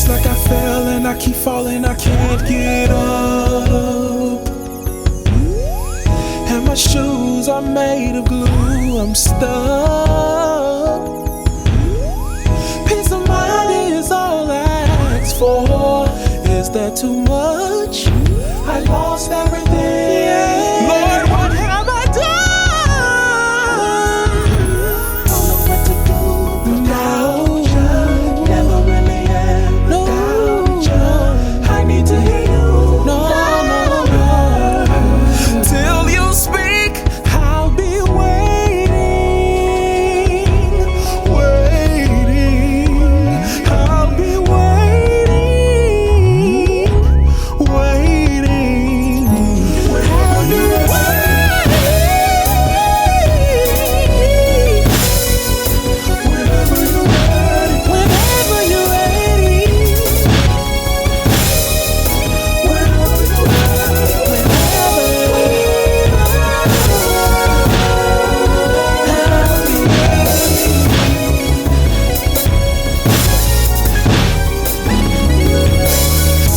like I fell and I keep falling, I can't get up. And my shoes are made of glue, I'm stuck. Peace of mind is all I ask for. Is that too much? I lost everything. Lord, what have I done? Don't know what to do without you. Never really am without you. I need to hear you. No, no, no. Till you speak, I'll be waiting, waiting. I'll be waiting, waiting. Whenever you're ready, whenever you're ready, whenever you're ready, whenever you're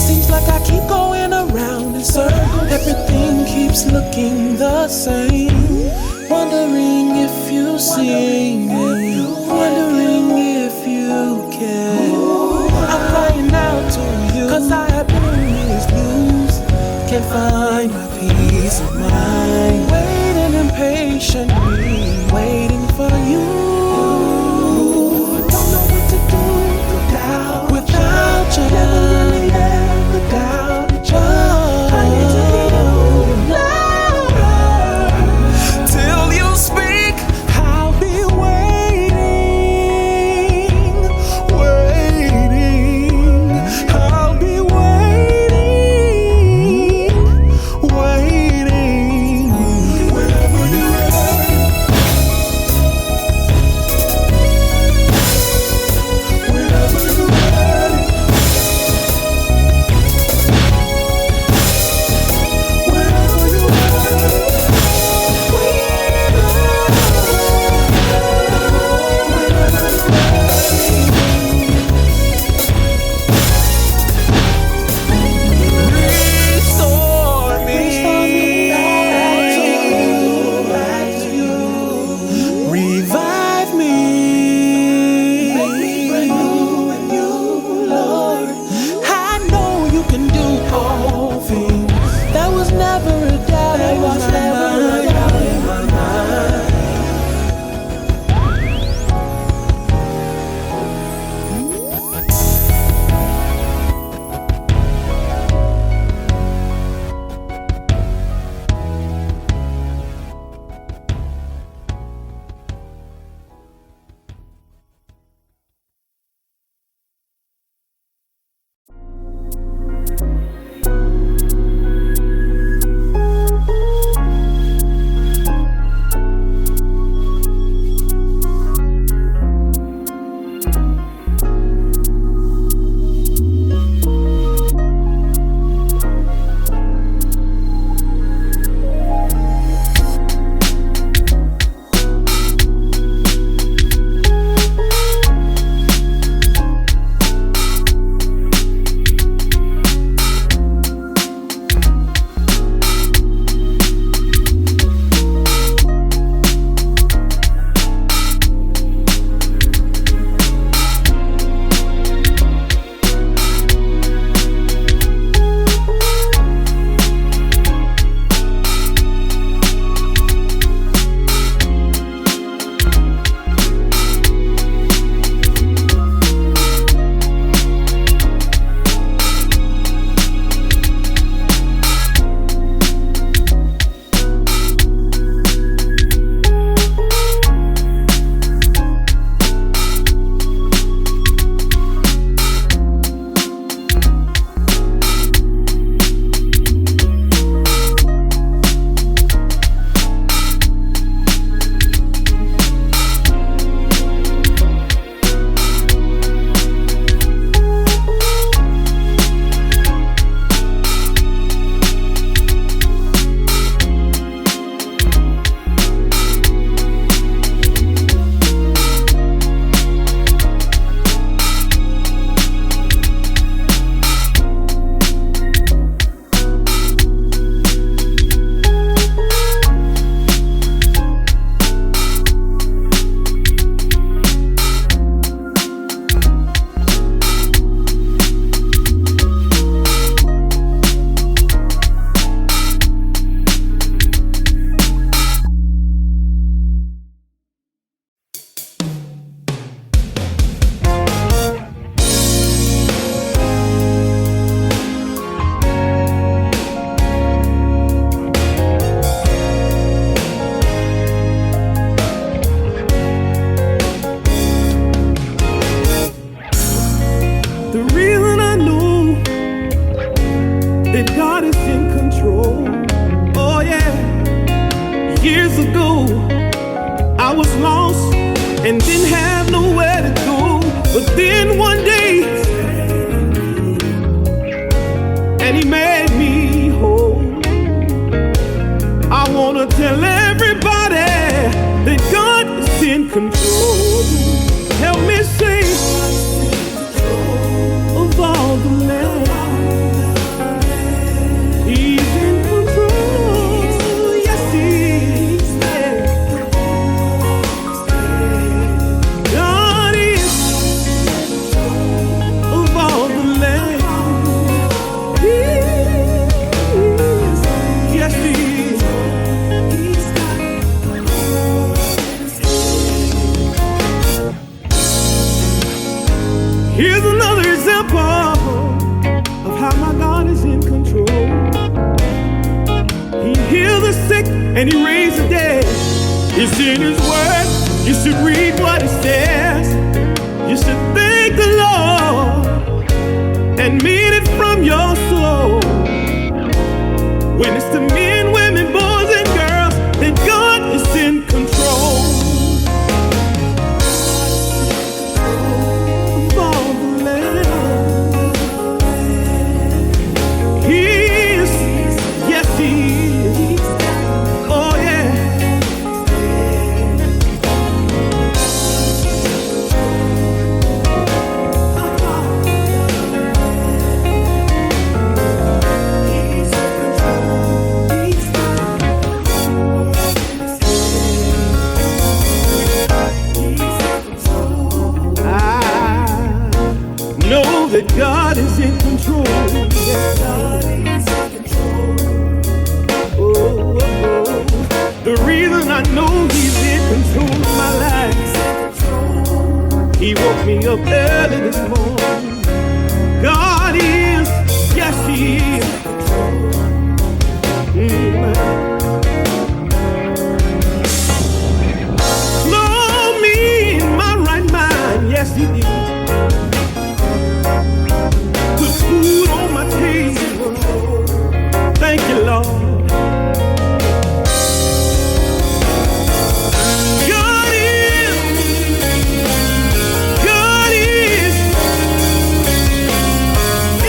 Seems like I keep going around in circles. Everything keeps looking the same. Wondering if you see me. Wondering if you care. I'm crying out to you, 'cause I have been these blues. Can't find my peace of mind. Waiting impatiently, waiting for you. Don't know what to do without you. Never really am without you. I need to hear you louder. Till you speak, I'll be waiting, waiting. I'll be waiting, waiting. The reason I know that God is in control, oh yeah, years ago I was lost and didn't have nowhere to go, but then one day, and He made me whole. I wanna tell everybody that God is in control. Help me sing of all the land. He's in control. Yes, He is. God is of all the land. He is. Yes, He is. Here's another example of how my God is in control. He healed the sick and He raised the dead. It's in His word. You should read what it says. You should thank the Lord and mean it from your soul. When it's to men, women, boys, and girls, then God is in control. Know that God is in control. Yes, God is in control. Oh, oh, oh. The reason I know He's in control of my life, He woke me up early this morning.